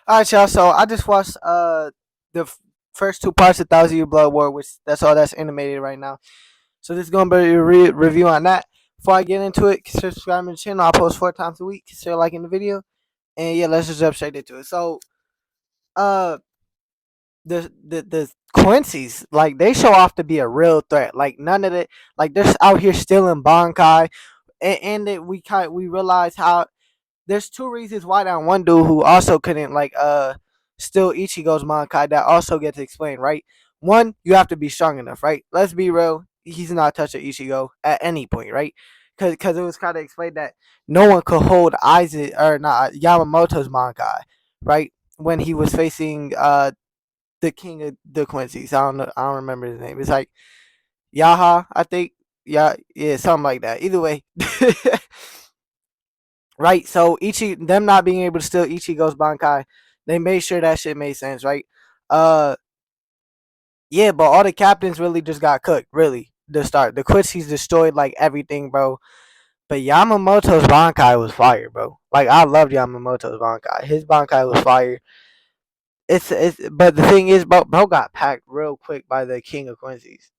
All right, y'all. So I just watched first two parts of Thousand Year Blood War, which that's all that's animated right now. So this is gonna be a review on that. Before I get into it, consider subscribing to the channel. I post 4 times a week. Consider liking the video, and yeah, let's just jump straight into it. So uh, the Quincy's, like, they show off to be a real threat. Like, none of it, like, they're out here stealing Bankai, and we realize how there's two reasons why that one dude who also couldn't, like, steal Ichigo's Bankai, that also gets explained, right? One, you have to be strong enough, right? Let's be real, he's not touching Ichigo at any point, right? Because it was kind of explained that no one could hold Isaac, or not, Yamamoto's Bankai, right? When he was facing the king of the Quincy's. I don't know. I don't remember his name. It's like Yaha, I think. Yeah, yeah, something like that. Either way, right? So them not being able to steal Ichigo's Bankai, they made sure that shit made sense, right? Uh, yeah, but all the captains really just got cooked. Really, to start, the Quincy's destroyed like everything, bro. But Yamamoto's Bankai was fire, bro. Like, I loved Yamamoto's Bankai. His Bankai was fire. But the thing is, bro got packed real quick by the king of Quincy's.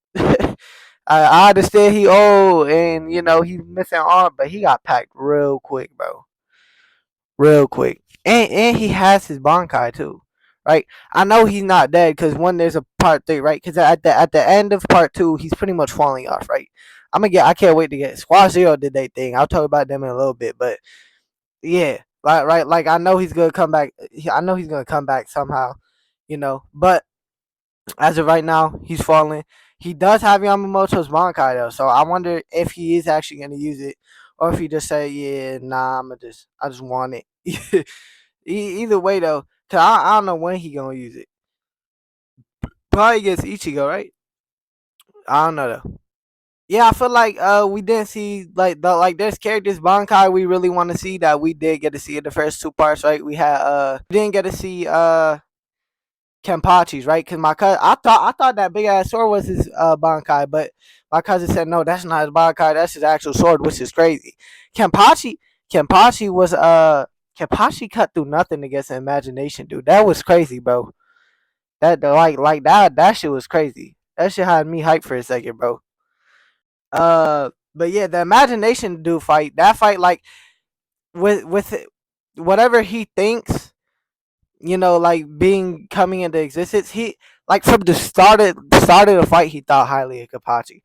I understand he old and he's missing arm, but he got packed real quick, bro. Real quick. And he has his Bankai too, right? I know he's not dead because when there's a part 3, right? Because at the end of part 2, he's pretty much falling off, right? I can't wait to get Squad Zero did they thing. I'll talk about them in a little bit, but yeah, like I know he's gonna come back. I know he's gonna come back somehow, But as of right now, he's falling. He does have Yamamoto's Bankai though, so I wonder if he is actually gonna use it, or if he just say, "Yeah, nah, I just want it." Either way though, cause I don't know when he gonna use it. Probably against Ichigo, right? I don't know though. Yeah, I feel like we didn't see like there's characters Bankai we really want to see that we did get to see in the first 2 parts, right? We didn't get to see Kenpachi's, right? Because my cousin, I thought that big ass sword was his Bankai, but my cousin said no, that's not his Bankai, that's his actual sword, which is crazy. Kenpachi, Kenpachi was Kenpachi cut through nothing against the imagination, dude. That was crazy, bro. That shit was crazy. That shit had me hyped for a second, bro. But yeah, the imagination dude fight, that fight, like, with whatever he thinks, like being coming into existence. He, like, from the start of the fight, he thought highly of Kenpachi,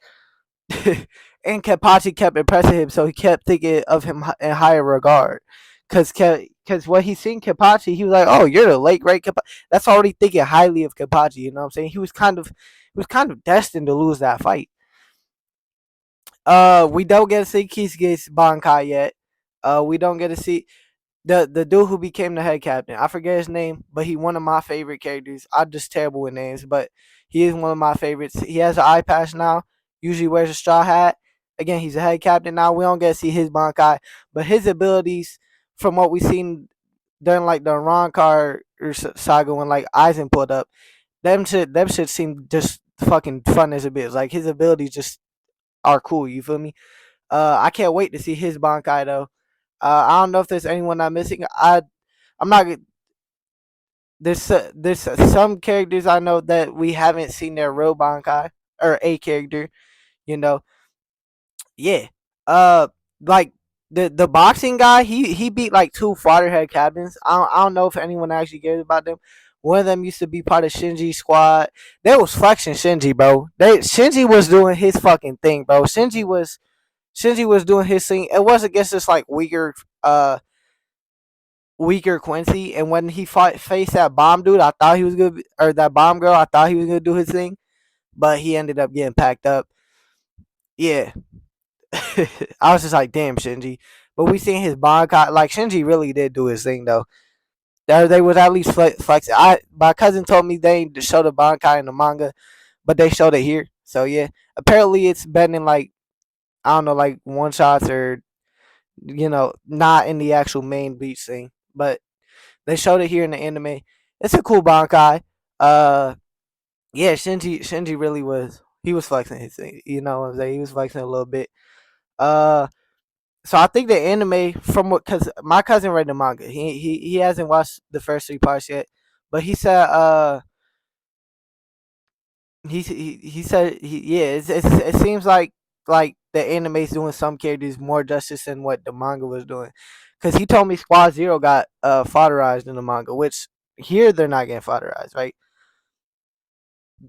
and Kenpachi kept impressing him, so he kept thinking of him in higher regard. Cause when he seen Kenpachi, he was like, "Oh, you're the late great Kenpachi." That's already thinking highly of Kenpachi. You know what I'm saying? He was kind of destined to lose that fight. We don't get to see Kisuke's Bankai yet. We don't get to see the dude who became the head captain. I forget his name, but he one of my favorite characters. I'm just terrible with names, but he is one of my favorites. He has an eye patch now. Usually wears a straw hat. Again, he's a head captain now. We don't get to see his Bankai, but his abilities, from what we've seen during, like, the Ronkar saga, when, like, Aizen pulled up, them shit seem just fucking fun as a bitch. Like, his abilities just are cool. You feel me? I can't wait to see his Bankai though. I don't know if there's anyone I'm missing. I'm not. There's some characters I know that we haven't seen their real Bankai, or a character. You know, yeah. Uh, like, the boxing guy, he beat like 2 Fatherhead captains. I don't know if anyone actually cares about them. One of them used to be part of Shinji's squad. They was flexing Shinji, bro. Shinji was doing his fucking thing, bro. Shinji was doing his thing. It was against this, like, weaker Quincy, and when he faced that bomb dude, I thought he was good, or that bomb girl, I thought he was gonna do his thing, but he ended up getting packed up. Yeah, I was just like, damn, Shinji. But we seen his Bankai. Like, Shinji really did do his thing though. They was at least flexing. My cousin told me they didn't show the Bankai in the manga, but they showed it here. So yeah, apparently it's been in, like, I don't know, like, one shots, or not in the actual main Bleach thing, but they showed it here in the anime. It's a cool Bankai. Uh, yeah, Shinji really was. He was flexing his thing. You know what I'm saying? He was flexing a little bit. Uh, So I think the anime from what, because my cousin read the manga. He hasn't watched the first 3 parts yet, but he said he said yeah, it seems like the anime's doing some characters more justice than what the manga was doing. Cause he told me Squad Zero got fodderized in the manga, which here they're not getting fodderized, right?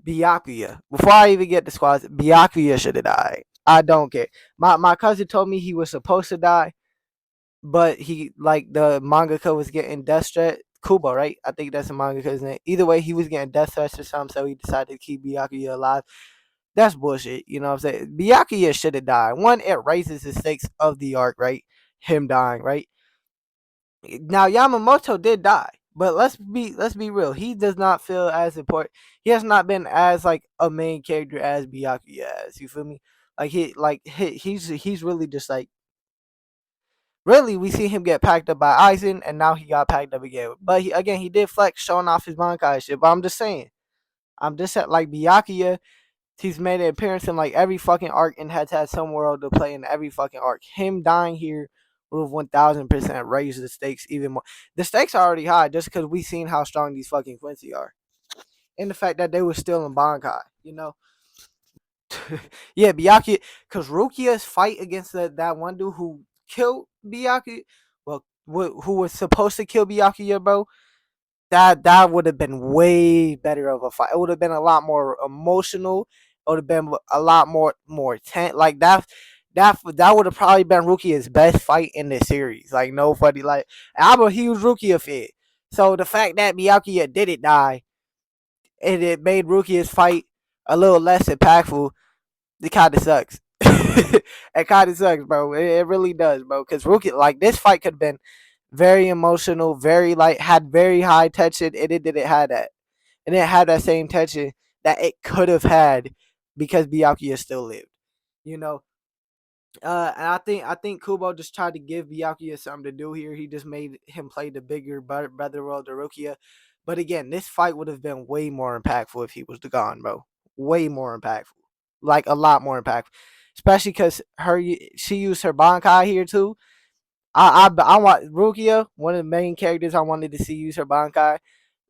Byakuya. Before I even get to Squad, Byakuya should have died. I don't care. My cousin told me he was supposed to die, but he like the mangaka was getting death threat. Kubo, right? I think that's the mangaka's name. Either way, he was getting death threats or something, so he decided to keep Byakuya alive. That's bullshit. You know what I'm saying? Byakuya should have died. One, it raises the stakes of the arc, right? Him dying, right? Now Yamamoto did die, but let's be real. He does not feel as important. He has not been as like a main character as Byakuya as. You feel me? He's really just like really, we see him get packed up by Aizen, and now he got packed up again. But he did flex showing off his Bankai shit. But I'm just saying, I'm just at like Byakuya. He's made an appearance in like every fucking arc and has had some world to play in every fucking arc. Him dying here would have 1000% raised the stakes even more. The stakes are already high just because we seen how strong these fucking Quincy are, and the fact that they were still in Bankai. You know, yeah, Byakuya, because Rukia's fight against that one dude who killed Byakuya, well, who was supposed to kill Byakuya, bro, that would have been way better of a fight. It would have been a lot more emotional. It would have been a lot more tense. Like that would have probably been Rukia's best fight in the series. Like no funny, like I'm a huge Rukia fan. So the fact that Byakuya didn't die and it made Rukia's fight a little less impactful, it kind of sucks. It kind of sucks, bro. It really does, bro. Because Rukia, like this fight could have been very emotional, very like had very high tension, and it didn't have that. It didn't have that same tension that it could have had because Byakuya still lived. You know, and I think Kubo just tried to give Byakuya something to do here. He just made him play the bigger brother role to Rukia. But again, this fight would have been way more impactful if he was gone, bro. Way more impactful, like a lot more impactful. Especially because she used her Bankai here too. I want Rukia, one of the main characters I wanted to see use her Bankai.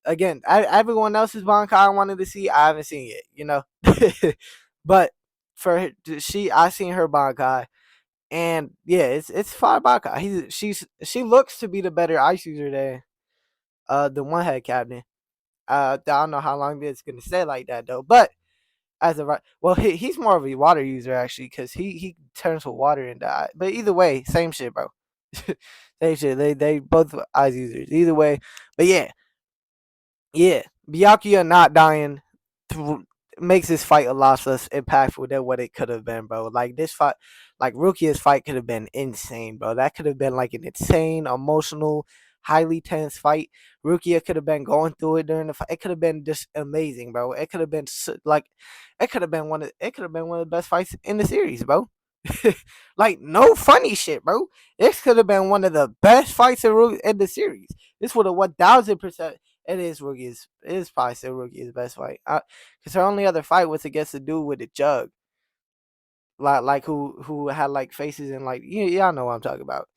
Again, everyone else's Bankai I wanted to see, I haven't seen yet, you know. But for I seen her Bankai, and yeah, it's fire Bankai. She looks to be the better ice user than the one head captain. I don't know how long it's gonna stay like that though, but as a right, well, he's more of a water user actually because he turns with water and die. But either way, same shit, bro. Same shit. They both ice users. Either way, but yeah, yeah, Byakuya not dying makes this fight a lot less impactful than what it could have been, bro. Like this fight, like Rukia's fight could have been insane, bro. That could have been like an insane, emotional, highly tense fight. Rukia could have been going through it during the fight. It could have been just amazing, bro. It could have been like, it could have been one of the best fights in the series, bro. Like no funny shit, bro. This could have been one of the best fights in the series. This would have 1000%. It is Rukia's. It is probably still Rukia's best fight. Because her only other fight was against the dude with the jug, like who had like faces and like y'all know what I'm talking about,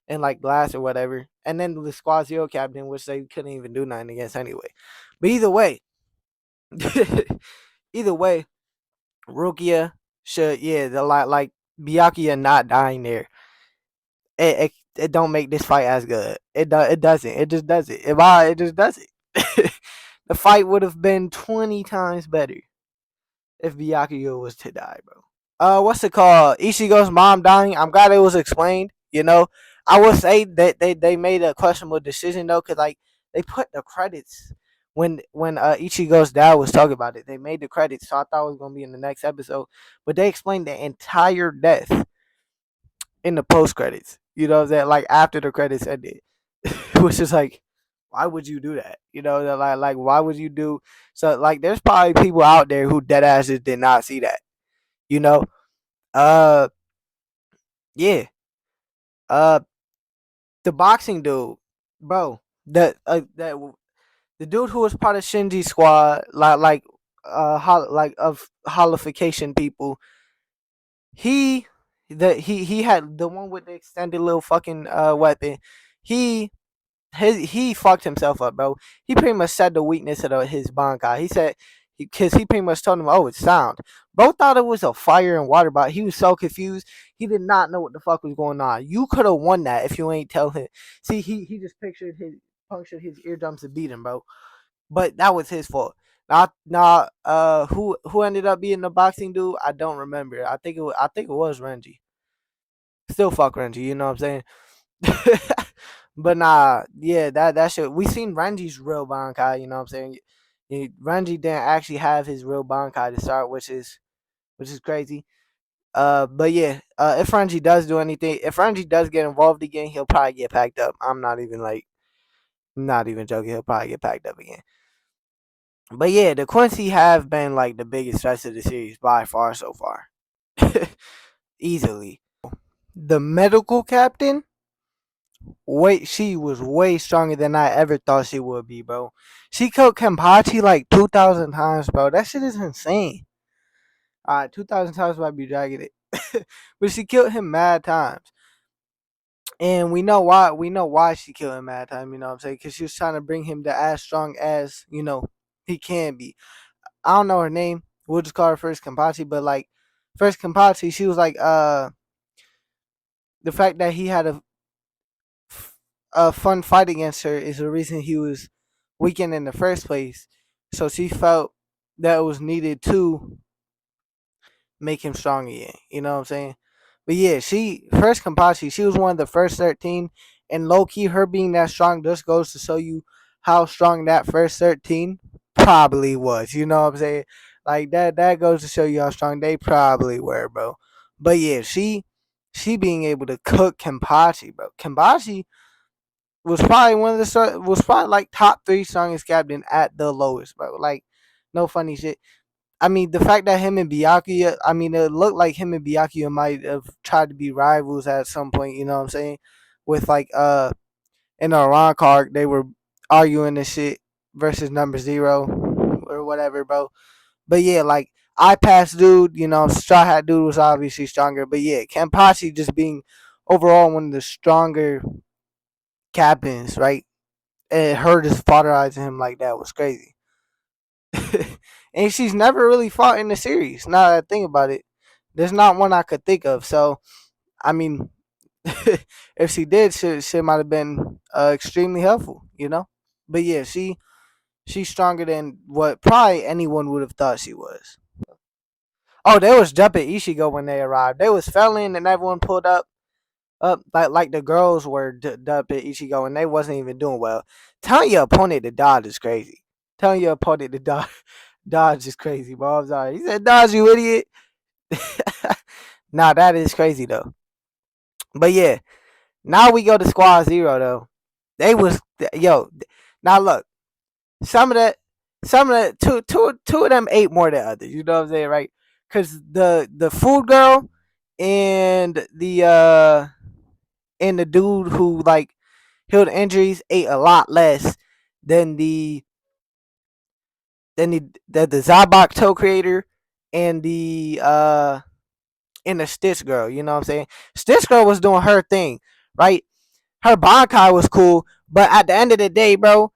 and like glass or whatever. And then the Squad Zero captain, which they couldn't even do nothing against anyway. But either way, either way, Rukia should the like Byakuya not dying there. It don't make this fight as good. It doesn't. It just doesn't. It just doesn't. The fight would have been 20 times better if Byakuya was to die, bro. What's it called? Ichigo's mom dying. I'm glad it was explained. You know, I would say that they made a questionable decision though, cause like they put the credits when Ichigo's dad was talking about it. They made the credits, so I thought it was gonna be in the next episode, but they explained the entire death in the post credits. You know that like after the credits ended, which is like, why would you do that? You know, like why would you do so? Like, there's probably people out there who dead asses did not see that. You know, uh, yeah, uh, the boxing dude, bro, that the dude who was part of Shinji's squad, like of holification people, he he had the one with the extended little fucking weapon. He he fucked himself up, bro. He pretty much said the weakness of his Bankai. He said because he pretty much told him, "Oh, it's sound." Bro thought it was a fire and water bot. He was so confused. He did not know what the fuck was going on. You could have won that if you ain't tell him. See, he just pictured his punctured his eardrums and beat him, bro. But that was his fault. Who ended up being the boxing dude? I don't remember. I think it was Renji. Still fuck Renji, you know what I'm saying? But nah, yeah, that shit. We seen Renji's real Bankai, you know what I'm saying? Renji didn't actually have his real Bankai to start, which is crazy. But yeah, if Renji does do anything, if Renji does get involved again, he'll probably get packed up. I'm not even joking. He'll probably get packed up again. But yeah, the Quincy have been like the biggest threats of the series by far so far, easily. The medical captain, wait, she was way stronger than I ever thought she would be, bro. She killed Kenpachi like 2,000 times, bro. That shit is insane. Alright, 2,000 times might be dragging it. But she killed him mad times. And we know why. We know why she killed him mad time, you know what I'm saying? Because she was trying to bring him to as strong as, he can be. I don't know her name. We'll just call her First Kenpachi, but like First Kenpachi, she was like the fact that he had a fun fight against her is the reason he was weakened in the first place. So she felt that it was needed to make him strong again. You know what I'm saying? But yeah, she first Kenpachi, she was one of the first 13, and low key, her being that strong just goes to show you how strong that first 13 probably was. You know what I'm saying? Like that goes to show you how strong they probably were, bro. But yeah, she being able to cook Kenpachi, bro. Kenpachi was probably was probably like top three strongest captain at the lowest, bro. Like no funny shit. I mean, the fact that him and Byakuya, I mean, it looked like him and Byakuya might have tried to be rivals at some point. You know what I'm saying? With like in a Ron card, they were arguing this shit versus number zero or whatever, bro. But yeah, like I pass dude, Straw Hat dude was obviously stronger. But yeah, Kenpachi just being overall one of the stronger captains, right? And her just fodderizing him like that was crazy. And she's never really fought in the series. Now that I think about it, there's not one I could think of. So, I mean, if she did, she might have been extremely helpful, you know. But yeah, she's stronger than what probably anyone would have thought she was. Oh, they was jumping Ichigo when they arrived. They was felling and everyone pulled up like the girls were dumping Ichigo and they wasn't even doing well. Telling your opponent to dodge is crazy. Telling your opponent to dodge is crazy, bro. I'm sorry. He said dodge, you idiot. Nah, that is crazy though. But yeah, now we go to Squad Zero though. They was yo. Now look, some of the two of them ate more than others. You know what I'm saying, right? Because the food girl and the dude who like healed injuries ate a lot less than the Zabak toe creator and the Stitch girl. You know what I'm saying? Stitch girl was doing her thing, right? Her Bankai was cool, but at the end of the day, bro,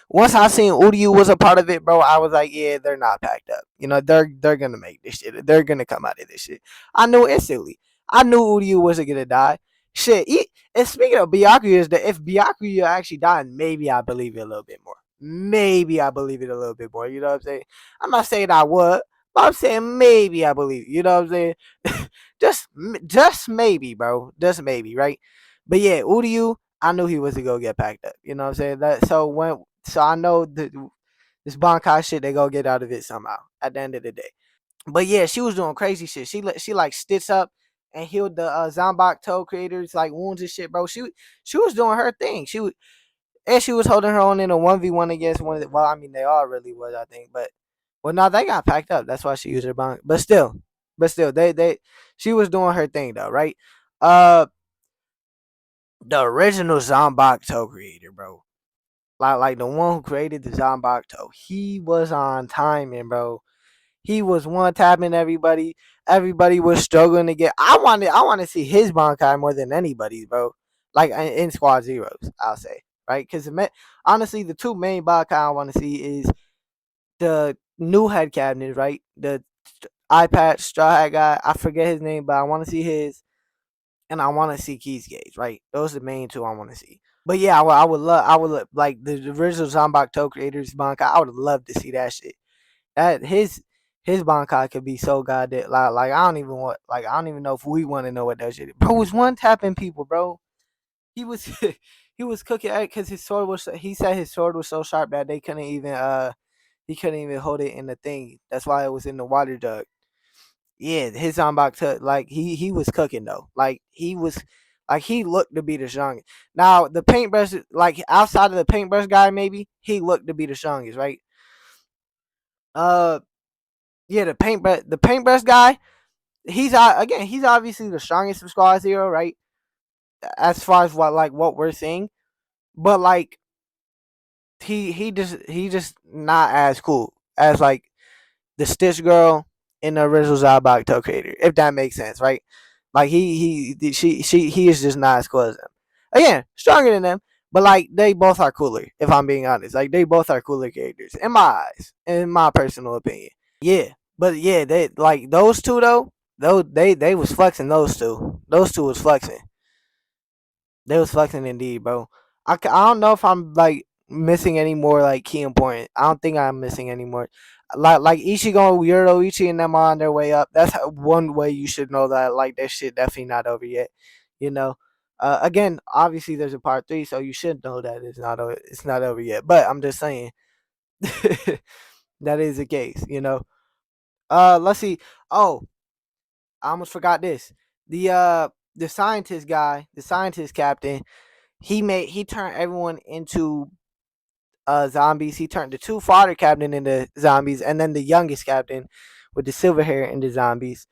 once I seen Uryu was a part of it, bro, I was like, yeah, they're not packed up. They're gonna make this shit. They're gonna come out of this shit. I knew instantly. I knew Uryu wasn't gonna die. Shit. And speaking of Byakuya, is that if Byakuya actually died, maybe I believe it a little bit more. Maybe I believe it a little bit more. You know what I'm saying? I'm not saying I would, but I'm saying maybe I believe it. You know what I'm saying? just maybe, bro. Just maybe, right? But yeah, Uryu, I knew he was to go get packed up. You know what I'm saying? So I know that this Bankai shit they go get out of it somehow at the end of the day. But yeah, she was doing crazy shit. She like stitched up and healed the Zombok toe creators like wounds and shit, bro. She was doing her thing. She was holding her own in a 1v1 against one of the, well, I mean they all really was, I think, but well no, they got packed up. That's why she used her bond. But still, they she was doing her thing though, right? Uh the original Zombok toe creator, bro. Like the one who created the Zombok toe. He was on timing, bro. He was one tapping everybody. Everybody was struggling to get. I want to see his Bankai more than anybody's, bro. Like in Squad Zeros, I'll say, right? Because honestly, the two main Bankai I want to see is the new head cabinet, right? The eye patch straw hat guy. I forget his name, but I want to see his, and I want to see Keys Gauge, right? Those are the main two I want to see. But yeah, I would love, like the original Zombok Toe creators Bankai. I would love to see that shit. That his Bankai could be so goddamn like I don't even know if we want to know what that shit is. Bro was one tapping people, bro. He was he was cooking because his sword was. He said his sword was so sharp that they couldn't even he couldn't even hold it in the thing. That's why it was in the water jug. Yeah, his Zanbak like he was cooking though. Like he was like he looked to be the strongest. Now the paintbrush, like outside of the paintbrush guy, maybe he looked to be the strongest, right? Uh, yeah, the paintbrush guy. He's obviously the strongest of Squad Zero, right? As far as what we're seeing, but like he just not as cool as like the Stitch Girl in the original Zabak Toe Creator, if that makes sense, right? Like he is just not as cool as them. Again, stronger than them, but like they both are cooler. If I'm being honest, like they both are cooler characters in my eyes, in my personal opinion. Yeah, but yeah, they like those two though. Those they was flexing those two. Those two was flexing. They was flexing indeed, bro. I don't know if I'm like missing any more like key important. I don't think I'm missing any more. Like Ichigo, Yoruichi, and them are on their way up. That's one way you should know that like that shit definitely not over yet. You know. Again, obviously there's a part 3, so you should know that it's not over yet. But I'm just saying that is the case. You know. Let's see. Oh, I almost forgot this. The scientist guy, the scientist captain, he turned everyone into zombies. He turned the two fodder captain into zombies, and then the youngest captain with the silver hair into zombies.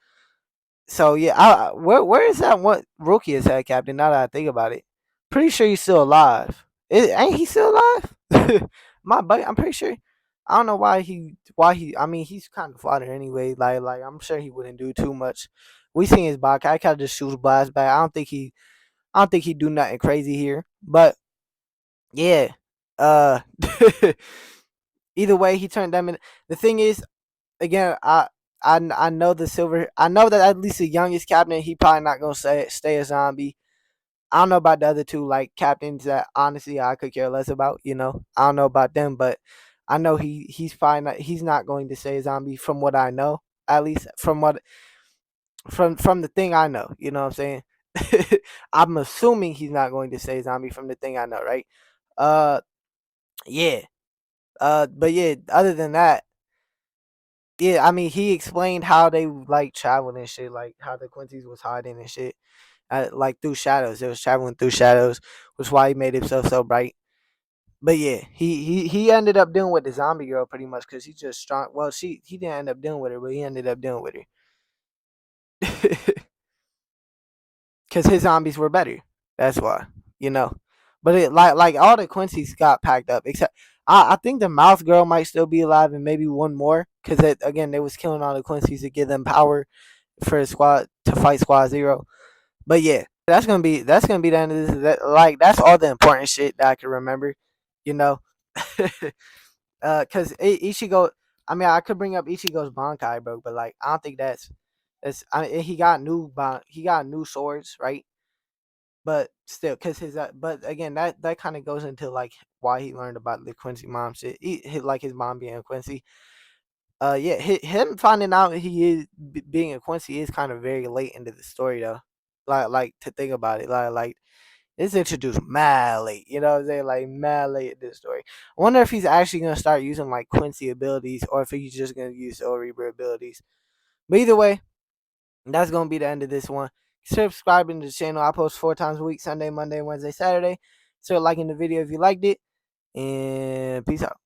So yeah, where is that? What Rukia is that captain? Now that I think about it, pretty sure he's still alive. Ain't he still alive? My buddy, I'm pretty sure. I don't know why he. I mean, he's kind of fodder anyway. Like I'm sure he wouldn't do too much. We seen his back. I kind of just shoots blast back. I don't think he do nothing crazy here. But yeah, uh, either way, he turned them in. The thing is, again, I know the silver. I know that at least the youngest captain, he probably not gonna stay a zombie. I don't know about the other two like captains that honestly I could care less about. You know, I don't know about them, but I know he's not going to stay a zombie from what I know. At least from the thing I know. You know what I'm saying? I'm assuming he's not going to stay a zombie from the thing I know, right? Uh, yeah. But yeah, other than that, yeah, I mean, he explained how they like traveled and shit, like how the Quincy's was hiding and shit, like through shadows. It was traveling through shadows, which is why he made himself so bright. But yeah, he ended up dealing with the zombie girl pretty much because he's just strong. Well, he didn't end up dealing with her, but he ended up dealing with her because his zombies were better. That's why, you know. But it like all the Quincy's got packed up except I think the mouth girl might still be alive and maybe one more because again they was killing all the Quincy's to give them power for the squad to fight Squad Zero. But yeah, that's gonna be the end of this. Like that's all the important shit that I can remember, you know. Cause Ichigo, I mean I could bring up Ichigo's Bankai, bro, but like I don't think that's I mean, he got new swords, right? But still, cause but again, that kind of goes into like why he learned about the Quincy mom shit. Like his mom being a Quincy. Yeah, him finding out he is being a Quincy is kind of very late into the story though. Like to think about it, like it's introduced mad late. You know what I'm saying? Like mad late in this story. I wonder if he's actually gonna start using like Quincy abilities, or if he's just gonna use Soul Reaper abilities. But either way, that's gonna be the end of this one. Subscribing to the channel. I post 4 times a week: Sunday, Monday, Wednesday, Saturday. Start liking the video if you liked it. And peace out.